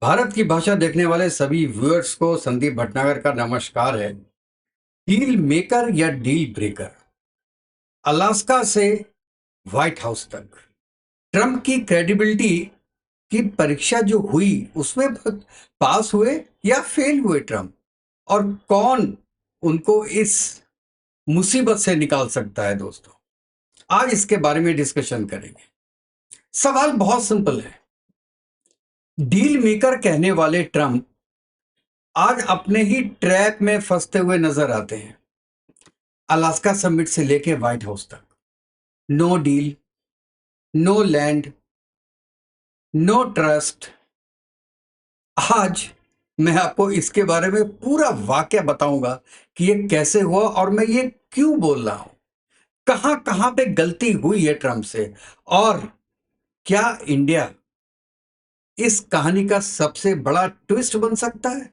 भारत की भाषा देखने वाले सभी व्यूअर्स को संदीप भटनागर का नमस्कार है। डील मेकर या डील ब्रेकर, अलास्का से व्हाइट हाउस तक ट्रंप की क्रेडिबिलिटी की परीक्षा जो हुई उसमें पास हुए या फेल हुए ट्रंप, और कौन उनको इस मुसीबत से निकाल सकता है। दोस्तों, आज इसके बारे में डिस्कशन करेंगे। सवाल बहुत सिंपल है। डील मेकर कहने वाले ट्रंप आज अपने ही ट्रैप में फंसते हुए नजर आते हैं। अलास्का समिट से लेके व्हाइट हाउस तक, no deal, no land, no trust. आज मैं आपको इसके बारे में पूरा वाकया बताऊंगा कि ये कैसे हुआ और मैं ये क्यों बोल रहा हूं। कहां कहां पे गलती हुई है ट्रंप से, और क्या इंडिया इस कहानी का सबसे बड़ा ट्विस्ट बन सकता है।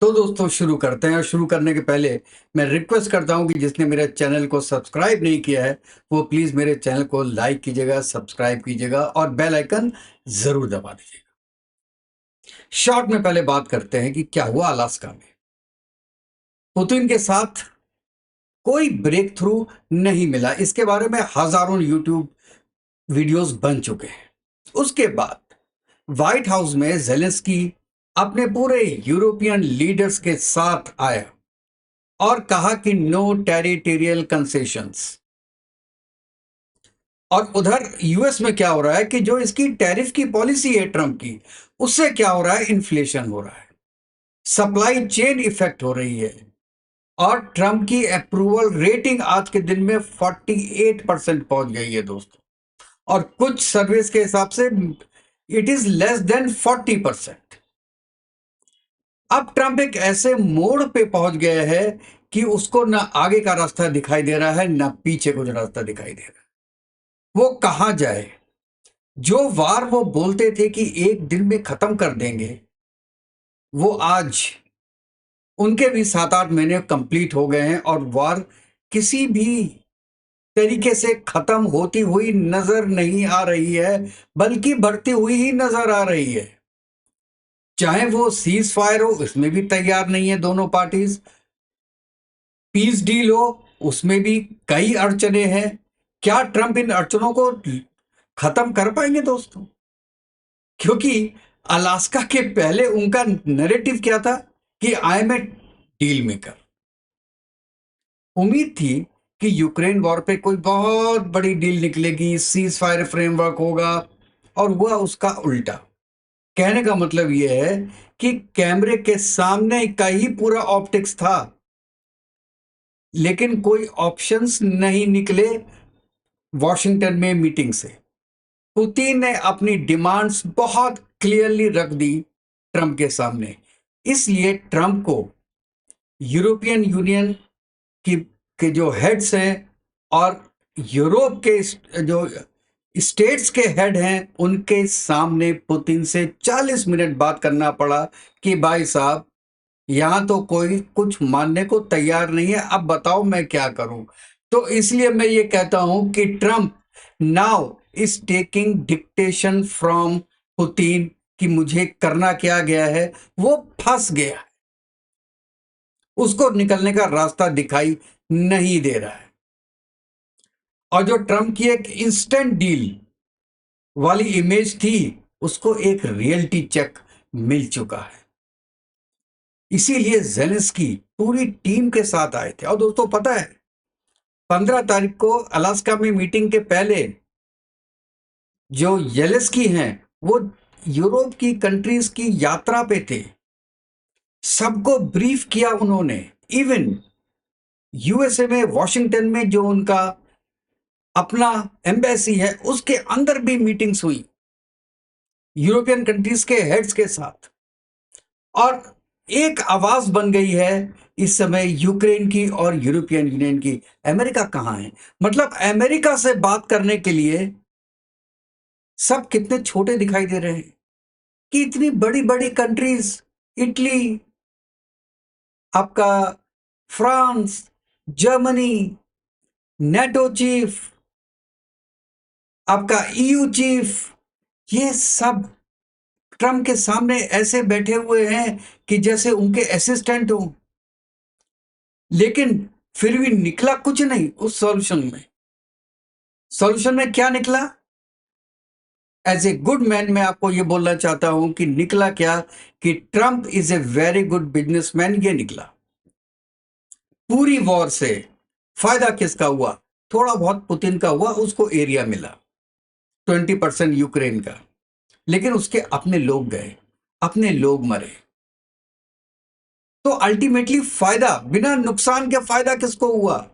तो दोस्तों, शुरू करते हैं। और शुरू करने के पहले मैं रिक्वेस्ट करता हूं कि जिसने मेरे चैनल को सब्सक्राइब नहीं किया है वो प्लीज मेरे चैनल को लाइक कीजिएगा, सब्सक्राइब कीजिएगा और बेल आइकन जरूर दबा दीजिएगा। शॉर्ट में पहले बात करते हैं कि क्या हुआ अलास्का में। पुतिन के साथ कोई ब्रेक थ्रू नहीं मिला, इसके बारे में हजारों यूट्यूब वीडियोस बन चुके हैं। उसके बाद व्हाइट हाउस में जेलेंस्की अपने पूरे यूरोपियन लीडर्स के साथ आया और कहा कि नो टेरिटोरियल कंसेशंस। और उधर यूएस में क्या हो रहा है कि जो इसकी टैरिफ की पॉलिसी है ट्रंप की, उससे क्या हो रहा है, इन्फ्लेशन हो रहा है, सप्लाई चेन इफेक्ट हो रही है। और ट्रंप की अप्रूवल रेटिंग आज के दिन में 48% पहुंच गई है दोस्तों, और कुछ सर्विस के हिसाब से इट इज लेस देन 40%। अब ट्रंप एक ऐसे मोड़ पे पहुंच गया है कि उसको ना आगे का रास्ता दिखाई दे रहा है ना पीछे कुछ रास्ता दिखाई दे रहा है। वो कहां जाए। जो वार वो बोलते थे कि एक दिन में खत्म कर देंगे, वो आज उनके भी 7-8 महीने कंप्लीट हो गए हैं और वार किसी भी तरीके से खत्म होती हुई नजर नहीं आ रही है, बल्कि बढ़ती हुई ही नजर आ रही है। चाहे वो सीज फायर हो, इसमें भी तैयार नहीं है दोनों पार्टीज। पीस डील हो, उसमें भी कई अड़चने हैं। क्या ट्रंप इन अड़चनों को खत्म कर पाएंगे दोस्तों? क्योंकि अलास्का के पहले उनका नैरेटिव क्या था कि I am a deal maker. उम्मीद थी कि यूक्रेन वॉर पे कोई बहुत बड़ी डील निकलेगी, सीज फायर फ्रेमवर्क होगा, और हुआ उसका उल्टा। कहने का मतलब यह है कि कैमरे के सामने का ही पूरा ऑप्टिक्स था, लेकिन कोई ऑप्शंस नहीं निकले। वॉशिंगटन में मीटिंग से पुतिन ने अपनी डिमांड्स बहुत क्लियरली रख दी ट्रंप के सामने। इसलिए ट्रंप को यूरोपियन यूनियन की के जो हेड्स हैं और यूरोप के जो स्टेट्स के हेड हैं, उनके सामने पुतिन से 40 मिनट बात करना पड़ा कि भाई साहब, यहां तो कोई कुछ मानने को तैयार नहीं है, अब बताओ मैं क्या करूं। तो इसलिए मैं ये कहता हूं कि Trump now is taking dictation from Putin कि मुझे करना क्या गया है। वो फंस गया, उसको निकलने का रास्ता दिखाई नहीं दे रहा है। और जो ट्रंप की एक इंस्टेंट डील वाली इमेज थी, उसको एक रियलिटी चेक मिल चुका है। इसीलिए जेलेंस्की पूरी टीम के साथ आए थे। और दोस्तों, पता है, 15 तारीख को अलास्का में मीटिंग के पहले जो येलेंस्की हैं, वो यूरोप की कंट्रीज की यात्रा पे थे। सबको ब्रीफ किया उन्होंने। इवन यूएसए में, वॉशिंगटन में जो उनका अपना एम्बेसी है, उसके अंदर भी मीटिंग्स हुई यूरोपियन कंट्रीज के हेड्स के साथ। और एक आवाज बन गई है इस समय यूक्रेन की और यूरोपियन यूनियन की। अमेरिका कहां है? मतलब अमेरिका से बात करने के लिए सब कितने छोटे दिखाई दे रहे हैं कि इतनी बड़ी बड़ी कंट्रीज, इटली, आपका फ्रांस, जर्मनी, नेटो चीफ, आपका ईयू चीफ, ये सब ट्रम्प के सामने ऐसे बैठे हुए हैं कि जैसे उनके असिस्टेंट हो, लेकिन फिर भी निकला कुछ नहीं उस सॉल्यूशन में। सॉल्यूशन में क्या निकला? एज ए गुड मैन मैं आपको ये बोलना चाहता हूं कि निकला क्या, कि Trump is a very good businessman, ये निकला। पूरी वॉर से फायदा किसका हुआ? थोड़ा बहुत पुतिन का हुआ, उसको एरिया मिला 20% यूक्रेन का, लेकिन उसके अपने लोग गए, अपने लोग मरे। तो अल्टीमेटली फायदा, बिना नुकसान के फायदा किसको हुआ?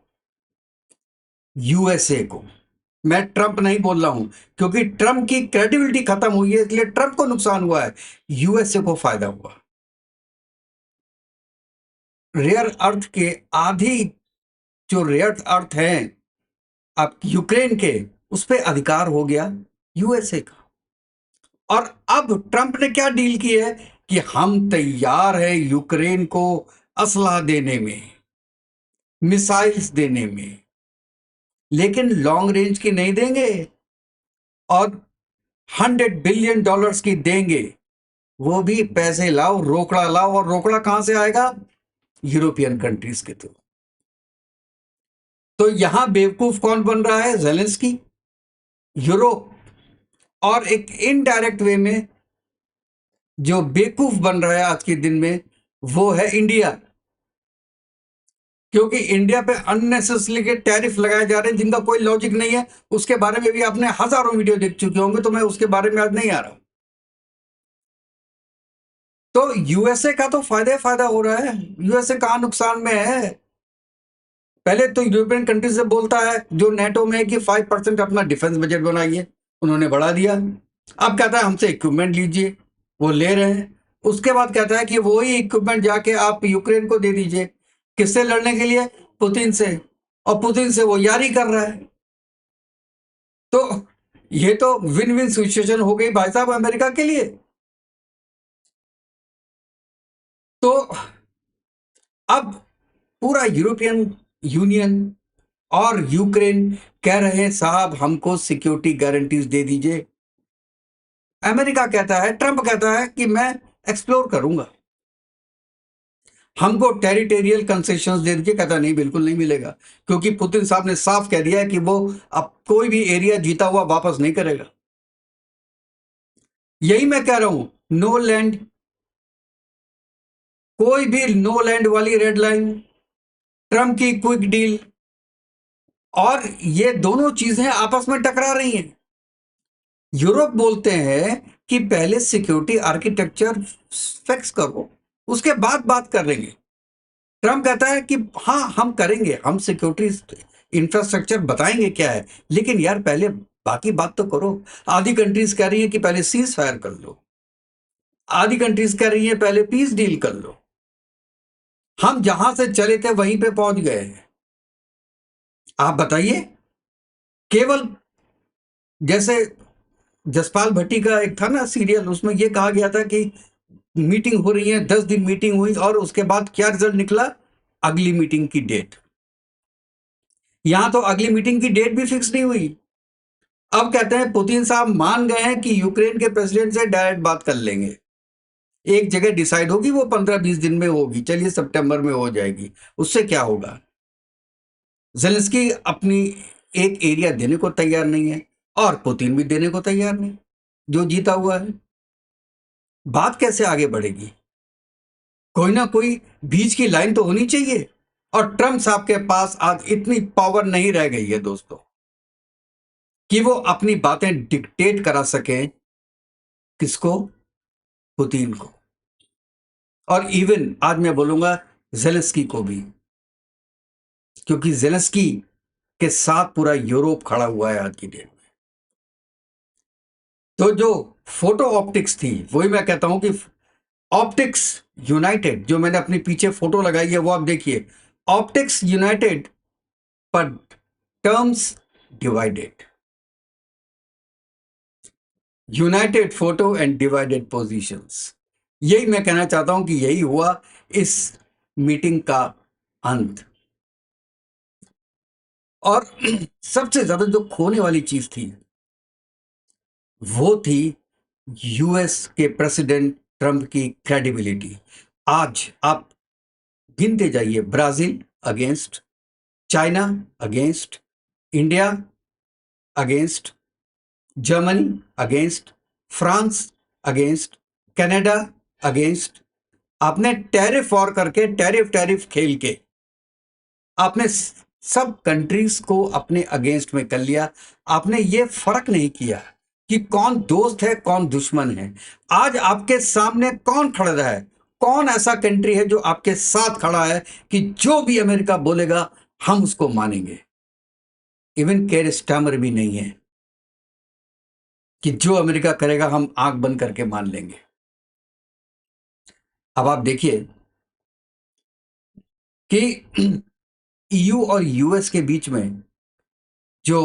यूएसए को। मैं ट्रंप नहीं बोल रहा हूं, क्योंकि ट्रंप की क्रेडिबिलिटी खत्म हुई है, इसलिए ट्रंप को नुकसान हुआ है, यूएसए को फायदा हुआ। रेयर अर्थ के आधी जो रेयर अर्थ हैं आप यूक्रेन के, उस पर अधिकार हो गया यूएसए का। और अब ट्रंप ने क्या डील की है कि हम तैयार हैं यूक्रेन को असला देने में, मिसाइल्स देने में, लेकिन लॉन्ग रेंज की नहीं देंगे, और $100 बिलियन की देंगे। वो भी पैसे लाओ, रोकड़ा लाओ, और रोकड़ा कहां से आएगा? यूरोपियन कंट्रीज के थ्रू। तो यहां बेवकूफ कौन बन रहा है? Zelensky, Europe. और एक इनडायरेक्ट वे में जो बेवकूफ बन रहा है आज के दिन में, वो है इंडिया। क्योंकि इंडिया पे अननेसेसरी के टैरिफ लगाए जा रहे हैं जिनका कोई लॉजिक नहीं है। उसके बारे में भी आपने हजारों वीडियो देख चुके होंगे, तो मैं उसके बारे में आज नहीं आ रहा हूं। तो यूएसए का तो फायदा फायदा हो रहा है, यूएसए कहां नुकसान में है? पहले तो यूरोपियन कंट्री से बोलता है जो नेटो में है कि 5% अपना डिफेंस बजट बनाइए, उन्होंने बढ़ा दिया। अब कहता है हमसे इक्विपमेंट लीजिए, वो ले रहे हैं। उसके बाद कहता है कि वही इक्विपमेंट जाके आप यूक्रेन को दे दीजिए। किससे लड़ने के लिए? पुतिन से। और पुतिन से वो यारी कर रहा है। तो ये तो विन विन सिचुएशन हो गई भाई साहब अमेरिका के लिए। तो अब पूरा यूरोपियन यूनियन और यूक्रेन कह रहे हैं साहब हमको सिक्योरिटी गारंटीज दे दीजिए। अमेरिका कहता है, ट्रंप कहता है कि मैं एक्सप्लोर करूंगा, हमको टेरिटोरियल कंसेशंस दे दीजिए। कहता नहीं, बिल्कुल नहीं मिलेगा, क्योंकि पुतिन साहब ने साफ कह दिया है कि वो अब कोई भी एरिया जीता हुआ वापस नहीं करेगा। यही मैं कह रहा हूं, नो लैंड, कोई भी नो लैंड वाली रेड लाइन, ट्रंप की क्विक डील, और ये दोनों चीजें आपस में टकरा रही हैं। यूरोप बोलते हैं कि पहले सिक्योरिटी आर्किटेक्चर फिक्स करो, उसके बाद बात करेंगे। ट्रंप कहता है कि हाँ हम करेंगे, हम सिक्योरिटी इंफ्रास्ट्रक्चर बताएंगे क्या है, लेकिन यार पहले बाकी बात तो करो। आधी कंट्रीज कह रही है कि पहले सीज फायर कर लो, आधी कंट्रीज कह रही है पहले पीस डील कर लो। हम जहां से चले थे वहीं पे पहुंच गए हैं। आप बताइए, केवल जैसे जसपाल भट्टी का एक था ना सीरियल, उसमें यह कहा गया था कि मीटिंग हो रही है, 10 दिन मीटिंग हुई, और उसके बाद क्या रिजल्ट निकला? अगली मीटिंग की डेट। यहां तो अगली मीटिंग की डेट भी फिक्स नहीं हुई। अब कहते हैं पुतिन साहब मान गए हैं कि यूक्रेन के प्रेसिडेंट से डायरेक्ट बात कर लेंगे, एक जगह डिसाइड होगी, वो 15-20 दिन में होगी, चलिए सितंबर में हो जाएगी। उससे क्या होगा? जेलेंस्की अपनी एक एरिया देने को तैयार नहीं है, और पुतिन भी देने को तैयार नहीं, जो जीता हुआ है। बात कैसे आगे बढ़ेगी? कोई ना कोई बीच की लाइन तो होनी चाहिए। और ट्रंप साहब के पास आज इतनी पावर नहीं रह गई है दोस्तों, कि वो अपनी बातें डिक्टेट करा सके। किसको? पुतिन को। और इवन आज मैं बोलूंगा जेलेंस्की को भी, क्योंकि जेलेंस्की के साथ पूरा यूरोप खड़ा हुआ है आज की डेट में। तो जो फोटो ऑप्टिक्स थी, वही मैं कहता हूं कि ऑप्टिक्स यूनाइटेड, जो मैंने अपनी पीछे फोटो लगाई है वो आप देखिए, ऑप्टिक्स यूनाइटेड पर terms divided. United photo and divided positions. यही मैं कहना चाहता हूं कि यही हुआ इस मीटिंग का अंत। और सबसे ज्यादा जो खोने वाली चीज थी, वो थी यूएस के प्रेसिडेंट ट्रंप की क्रेडिबिलिटी। आज आप गिनते जाइए, Brazil against, China against, India against, Germany against, France against, Canada against. आपने टैरिफ वॉर करके, टैरिफ टैरिफ खेल के आपने सब कंट्रीज को अपने अगेंस्ट में कर लिया। आपने ये फर्क नहीं किया कि कौन दोस्त है कौन दुश्मन है। आज आपके सामने कौन खड़ा है, कौन ऐसा कंट्री है जो आपके साथ खड़ा है कि जो भी अमेरिका बोलेगा हम उसको मानेंगे। इवन केयर स्टामर भी नहीं है कि जो अमेरिका करेगा हम आंख बंद करके मान लेंगे। अब आप देखिए कि ईयू और यूएस के बीच में जो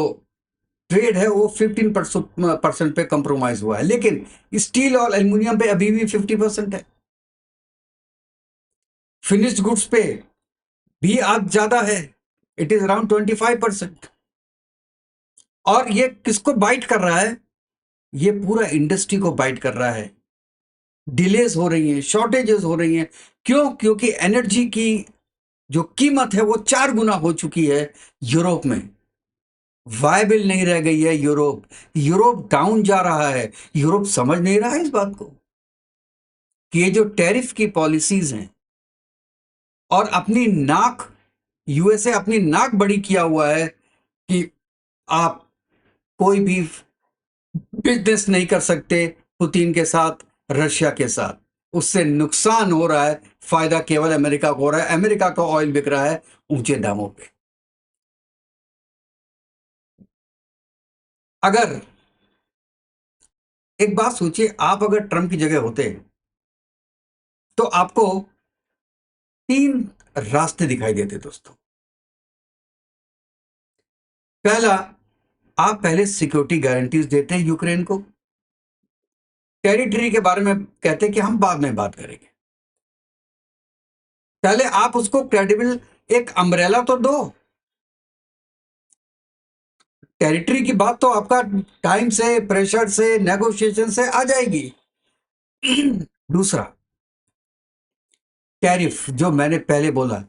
ट्रेड है वो 15% पे कंप्रोमाइज हुआ है, लेकिन स्टील और एल्युमिनियम पे अभी भी 50% है। फिनिश्ड गुड्स पे भी आज ज्यादा है, इट इज अराउंड 25%। और ये किसको बाइट कर रहा है? ये पूरा इंडस्ट्री को बाइट कर रहा है। डिलेज हो रही हैं, शॉर्टेजेस हो रही हैं। क्यों? क्योंकि एनर्जी की जो कीमत है वो 4 गुना हो चुकी है यूरोप में। वायबल नहीं रह गई है यूरोप। यूरोप डाउन जा रहा है। यूरोप समझ नहीं रहा है इस बात को कि ये जो टैरिफ की पॉलिसीज हैं और अपनी नाक, यूएसए अपनी नाक बड़ी किया हुआ है कि आप कोई भी बिजनेस नहीं कर सकते पुतिन के साथ, रशिया के साथ। उससे नुकसान हो रहा है, फायदा केवल अमेरिका को हो रहा है। अमेरिका का ऑयल बिक रहा है ऊंचे दामों पे। अगर एक बात सोचिए, आप अगर ट्रंप की जगह होते तो आपको 3 रास्ते दिखाई देते दोस्तों। पहला, आप पहले सिक्योरिटी गारंटीज देते हैं यूक्रेन को। टेरिटरी के बारे में कहते हैं कि हम बाद में बात करेंगे। पहले आप उसको क्रेडिबल एक अम्ब्रेला तो दो। टेरिटरी की बात तो आपका टाइम से, प्रेशर से, नेगोशिएशन से आ जाएगी। दूसरा, टैरिफ, जो मैंने पहले बोला,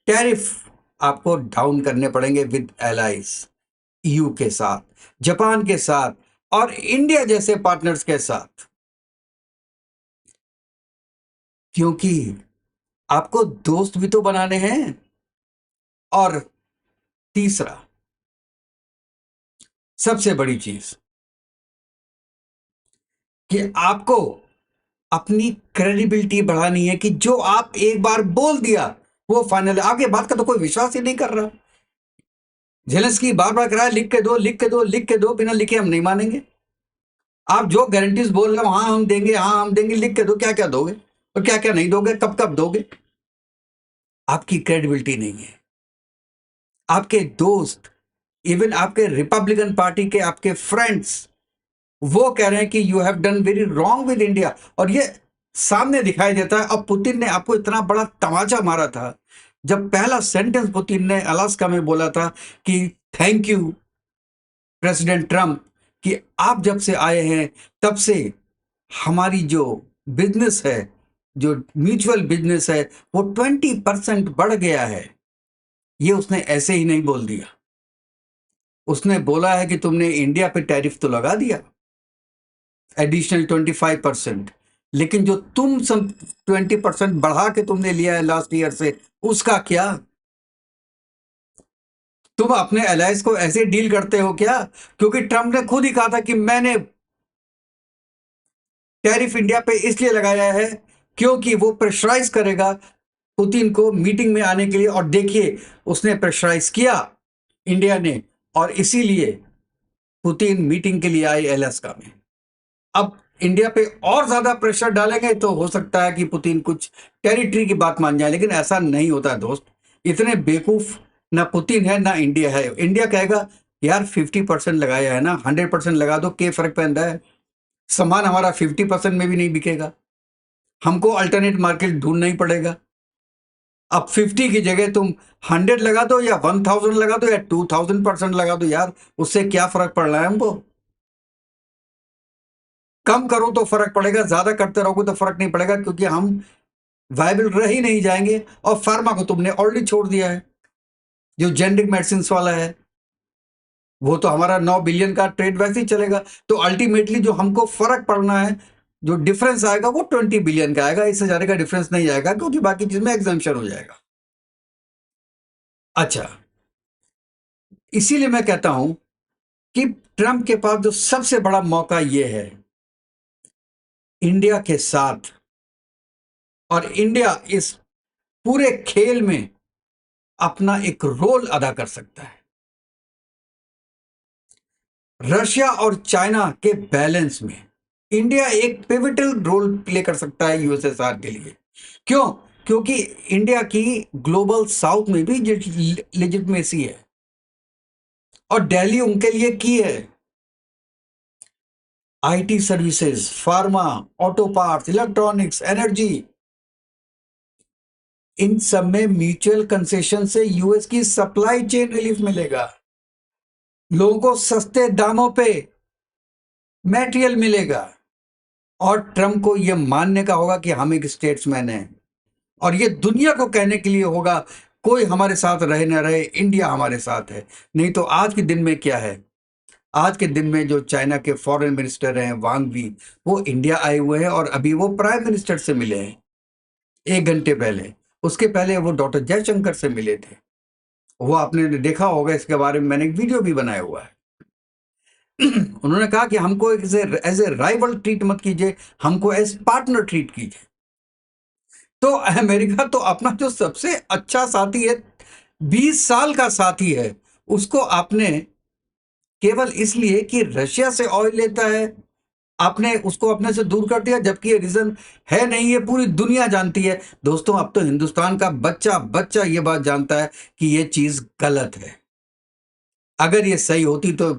टैरिफ आपको डाउन करने पड़ेंगे विद एलाइज, ईयू के साथ, जापान के साथ और इंडिया जैसे पार्टनर्स के साथ, क्योंकि आपको दोस्त भी तो बनाने हैं। और तीसरा, सबसे बड़ी चीज, कि आपको अपनी क्रेडिबिलिटी बढ़ानी है कि जो आप एक बार बोल दिया वो फाइनल। आगे बात का तो कोई विश्वास ही नहीं कर रहा। जेलेंस्की बार बार कह रहा है लिख के दो, लिख के दो, लिख के दो, बिना लिखे हम नहीं मानेंगे। आप जो गारंटीज बोल रहे हो, हाँ हम देंगे, हाँ हम देंगे, लिख के दो, क्या क्या दोगे और क्या क्या नहीं दोगे, कब कब दोगे। आपकी क्रेडिबिलिटी नहीं है। आपके दोस्त, इवन आपके रिपब्लिकन पार्टी के आपके फ्रेंड्स, वो कह रहे हैं कि you have done very wrong with India. और ये सामने दिखाई देता है। अब पुतिन ने आपको इतना बड़ा तमाचा मारा था जब पहला सेंटेंस पुतिन ने अलास्का में बोला था कि थैंक यू प्रेसिडेंट ट्रंप, कि आप जब से आए हैं तब से हमारी जो बिजनेस है, जो म्यूचुअल बिजनेस है, वो 20% बढ़ गया है। ये उसने ऐसे ही नहीं बोल दिया। उसने बोला है कि तुमने इंडिया पे टैरिफ तो लगा दिया एडिशनल 25%, लेकिन जो तुम सब 20% बढ़ा के तुमने लिया है लास्ट ईयर से, उसका क्या? तुम अपने एलाइज को ऐसे डील करते हो क्या? क्योंकि ट्रंप ने खुद ही कहा था कि मैंने टैरिफ इंडिया पे इसलिए लगाया है क्योंकि वो प्रेशराइज करेगा पुतिन को मीटिंग में आने के लिए। और देखिए, उसने प्रेशराइज किया इंडिया ने, और इसीलिए पुतिन मीटिंग के लिए आए अलास्का में। अब इंडिया पे और ज्यादा प्रेशर डालेंगे तो हो सकता है कि पुतिन कुछ टेरिटरी की बात मान जाए, लेकिन ऐसा नहीं होता है दोस्त। इतने बेवकूफ ना पुतिन है ना इंडिया है। इंडिया कहेगा यार 50% लगाया है ना, 100% लगा दो, क्या फर्क पैदा है? सामान हमारा 50% में भी नहीं बिकेगा, हमको अल्टरनेट मार्केट ढूंढना ही पड़ेगा। अब 50 की जगह तुम 100 लगा दो या 1000 लगा दो या 2000% लगा दो यार, उससे क्या फर्क पड़ रहा है हमको? कम करो तो फर्क पड़ेगा, ज्यादा करते रहोगे तो फर्क नहीं पड़ेगा, क्योंकि हम वायबल रह ही नहीं जाएंगे। और फार्मा को तुमने ऑलरेडी छोड़ दिया है, जो जेनरिक मेडिसिन वाला है, वो तो हमारा 9 बिलियन का ट्रेड वैसे ही चलेगा। तो अल्टीमेटली जो हमको फर्क पड़ना है, जो डिफरेंस आएगा वो 20 बिलियन का आएगा, इससे ज्यादा का डिफरेंस नहीं आएगा, क्योंकि बाकी चीज में एग्जाम्पशन हो जाएगा। अच्छा, इसीलिए मैं कहता हूं कि ट्रंप के पास जो सबसे बड़ा मौका ये है, इंडिया के साथ, और इंडिया इस पूरे खेल में अपना एक रोल अदा कर सकता है। रशिया और चाइना के बैलेंस में इंडिया एक पिवटल रोल प्ले कर सकता है यूएसएसआर के लिए। क्यों? क्योंकि इंडिया की ग्लोबल साउथ में भी लेजिटमेसी है, और दिल्ली उनके लिए की है। IT services, pharma, auto parts, electronics, energy, इन सब में म्यूचुअल कंसेशन से यूएस की सप्लाई चेन रिलीफ मिलेगा, लोगों को सस्ते दामों पे मटेरियल मिलेगा। और ट्रम्प को यह मानने का होगा कि हम एक स्टेट्समैन हैं, और ये दुनिया को कहने के लिए होगा, कोई हमारे साथ रहे न रहे, इंडिया हमारे साथ है। नहीं तो आज के दिन में क्या है, आज के दिन में जो चाइना के फॉरेन मिनिस्टर हैं वांग वी, वो इंडिया आए हुए हैं, और अभी वो प्राइम मिनिस्टर से मिले हैं 1 घंटे पहले। उसके पहले वो डॉक्टर जयशंकर से मिले थे। वो आपने देखा होगा, इसके बारे में मैंने एक वीडियो भी बनाया हुआ है। उन्होंने कहा कि हमको एज ए राइवल ट्रीट मत कीजिए, हमको एज पार्टनर ट्रीट कीजिए। तो अमेरिका तो अपना जो सबसे अच्छा साथी है, 20 साल का साथी है, उसको आपने केवल इसलिए कि रशिया से ऑयल लेता है, आपने उसको अपने से दूर कर दिया, जबकि ये रीजन है नहीं, ये पूरी दुनिया जानती है। दोस्तों, अब तो हिंदुस्तान का बच्चा बच्चा ये बात जानता है कि ये चीज गलत है। अगर ये सही होती तो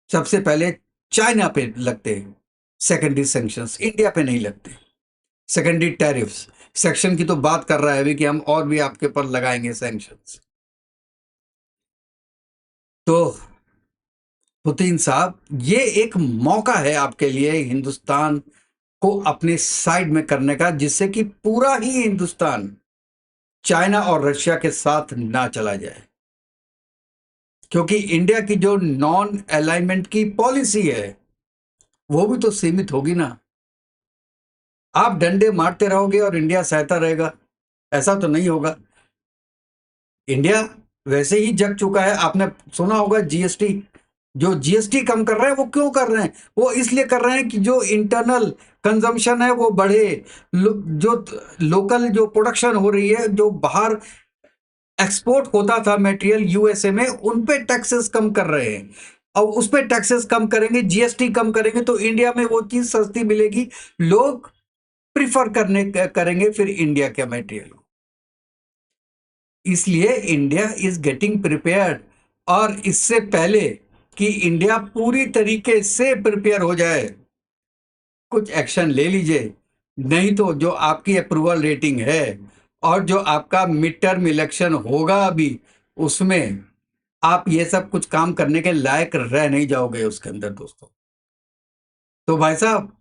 सबसे पहले चाइना पे लगते सेकेंडरी सैंक्शंस, इंडिया पे नहीं लगते। सेकेंडरी टैरिफ्स सेक्शन की तो बात कर रहा है अभी कि हम और भी आपके ऊपर लगाएंगे सैंक्शंस। तो पुतिन साहब, ये एक मौका है आपके लिए हिंदुस्तान को अपने साइड में करने का, जिससे कि पूरा ही हिंदुस्तान चाइना और रशिया के साथ ना चला जाए। क्योंकि इंडिया की जो नॉन अलाइनमेंट की पॉलिसी है, वो भी तो सीमित होगी ना। आप डंडे मारते रहोगे और इंडिया सहता रहेगा, ऐसा तो नहीं होगा। इंडिया वैसे ही जग चुका है। आपने सुना होगा जीएसटी, जो जीएसटी कम कर रहे हैं, वो क्यों कर रहे हैं? वो इसलिए कर रहे हैं कि जो इंटरनल कंजम्पशन है वो बढ़े, जो लोकल जो प्रोडक्शन हो रही है, जो बाहर एक्सपोर्ट होता था मटेरियल यूएसए में, उन पे टैक्सेस कम कर रहे हैं। और उस पे टैक्सेस कम करेंगे, जीएसटी कम करेंगे, तो इंडिया में वो चीज सस्ती मिलेगी, लोग प्रिफर करेंगे फिर इंडिया के मटेरियल को। इसलिए इंडिया इज गेटिंग प्रिपेयर्ड, और इससे पहले कि इंडिया पूरी तरीके से प्रिपेयर हो जाए, कुछ एक्शन ले लीजिए। नहीं तो जो आपकी अप्रूवल रेटिंग है, और जो आपका मिड टर्म इलेक्शन होगा अभी, उसमें आप ये सब कुछ काम करने के लायक रह नहीं जाओगे उसके अंदर दोस्तों। तो भाई साहब,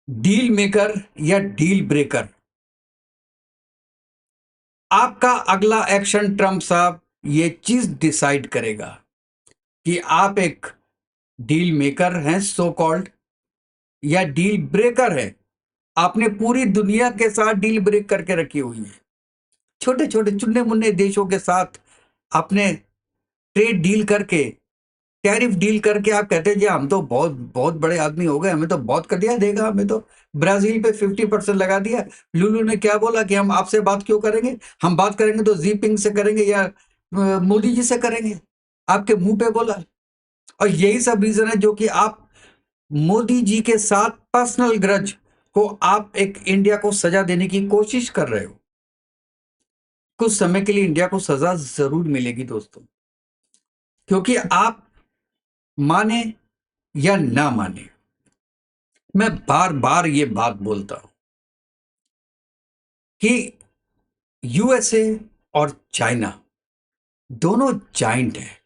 डील मेकर या डील ब्रेकर, आपका अगला एक्शन ट्रम्प साहब ये चीज डिसाइड करेगा कि आप एक डील मेकर हैं सो कॉल्ड, या डील ब्रेकर है। आपने पूरी दुनिया के साथ डील ब्रेक करके रखी हुई है। छोटे छोटे चुन्ने मुन्ने देशों के साथ आपने ट्रेड डील करके, टैरिफ डील करके, आप कहते हैं जी हम तो बहुत बहुत बड़े आदमी हो गए, हमें तो बहुत कर दिया देगा, हमें तो ब्राजील पे 50% लगा दिया। लुलू ने क्या बोला कि हम आपसे बात क्यों करेंगे, हम बात करेंगे तो जीपिंग से करेंगे या मोदी जी से करेंगे, आपके मुंह पे बोला। और यही सब रीजन है जो कि आप मोदी जी के साथ पर्सनल ग्रज को आप एक इंडिया को सजा देने की कोशिश कर रहे हो। कुछ समय के लिए इंडिया को सजा जरूर मिलेगी दोस्तों, क्योंकि आप माने या ना माने, मैं बार बार ये बात बोलता हूं कि यूएसए और चाइना दोनों जाइंट हैं।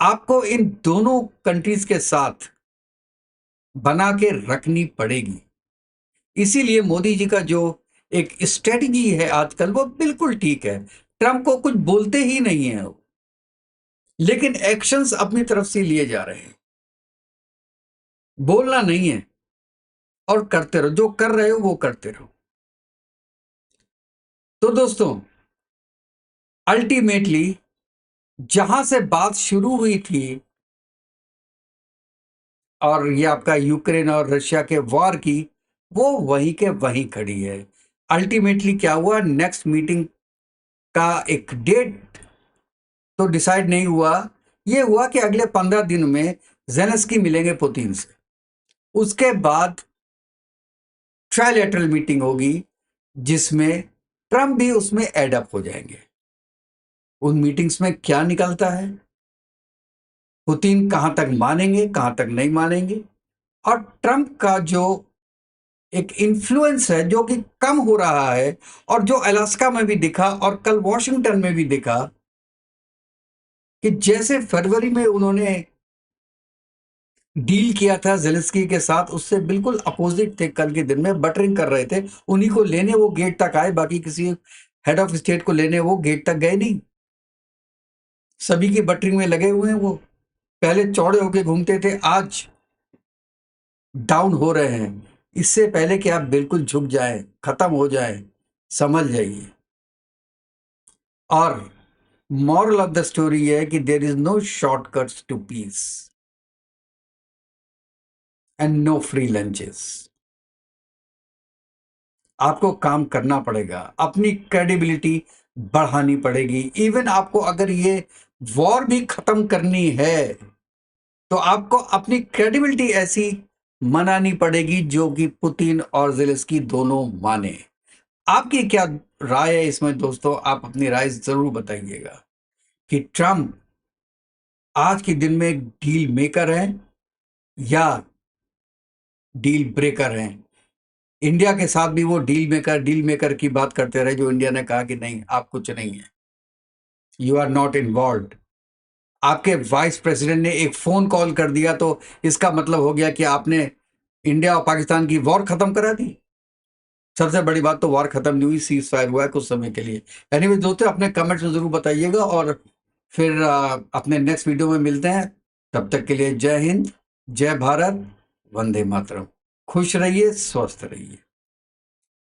आपको इन दोनों कंट्रीज के साथ बना के रखनी पड़ेगी। इसीलिए मोदी जी का जो एक स्ट्रेटजी है आजकल वो बिल्कुल ठीक है। ट्रंप को कुछ बोलते ही नहीं है वो, लेकिन एक्शंस अपनी तरफ से लिए जा रहे हैं। बोलना नहीं है और करते रहो, जो कर रहे हो वो करते रहो। तो दोस्तों, अल्टीमेटली जहां से बात शुरू हुई थी और ये आपका यूक्रेन और रशिया के वॉर की, वो वहीं के वहीं खड़ी है। अल्टीमेटली क्या हुआ, नेक्स्ट मीटिंग का एक डेट तो डिसाइड नहीं हुआ। ये हुआ कि अगले 15 दिन में जेलेंस्की मिलेंगे पुतिन से। उसके बाद ट्राइलेटरल मीटिंग होगी जिसमें ट्रंप भी उसमें एड अप हो जाएंगे। उन मीटिंग्स में क्या निकलता है, पुतिन कहां तक मानेंगे, कहां तक नहीं मानेंगे, और ट्रंप का जो एक इन्फ्लुएंस है जो कि कम हो रहा है, और जो अलास्का में भी दिखा और कल वॉशिंगटन में भी दिखा कि जैसे फरवरी में उन्होंने डील किया था जेलेंस्की के साथ, उससे बिल्कुल अपोजिट थे। कल के दिन में बटरिंग कर रहे थे, उन्हीं को लेने वो गेट तक आए, बाकी किसी हेड ऑफ स्टेट को लेने वो गेट तक गए नहीं। सभी की बटरिंग में लगे हुए हैं वो। पहले चौड़े होके घूमते थे, आज डाउन हो रहे हैं। इससे पहले कि आप बिल्कुल झुक जाएं, खत्म हो जाएं, समझ जाइए। और मॉरल ऑफ द स्टोरी है कि there is no shortcuts to peace and no free lunches. आपको काम करना पड़ेगा, अपनी क्रेडिबिलिटी बढ़ानी पड़ेगी। इवन आपको अगर ये वॉर भी खत्म करनी है तो आपको अपनी क्रेडिबिलिटी ऐसी मनानी पड़ेगी जो कि पुतिन और जेलेंस्की दोनों माने। आपकी क्या राय है इसमें दोस्तों? आप अपनी राय जरूर बताइएगा कि ट्रंप आज के दिन में डील मेकर है या डील ब्रेकर हैं। इंडिया के साथ भी वो डील मेकर की बात करते रहे, जो इंडिया ने कहा कि नहीं, आप कुछ नहीं है, यू आर नॉट इन्वॉल्व्ड। आपके वाइस प्रेसिडेंट ने एक फोन कॉल कर दिया तो इसका मतलब हो गया कि आपने इंडिया और पाकिस्तान की वॉर खत्म करा दी। सबसे बड़ी बात तो वॉर खत्म नहीं हुई, सीज फायर हुआ है कुछ समय के लिए। एनीवे दोस्तों, अपने कमेंट्स में जरूर बताइएगा और फिर अपने नेक्स्ट वीडियो में मिलते हैं। तब तक के लिए जय हिंद, जय भारत, वंदे मातरम। खुश रहिए, स्वस्थ रहिए।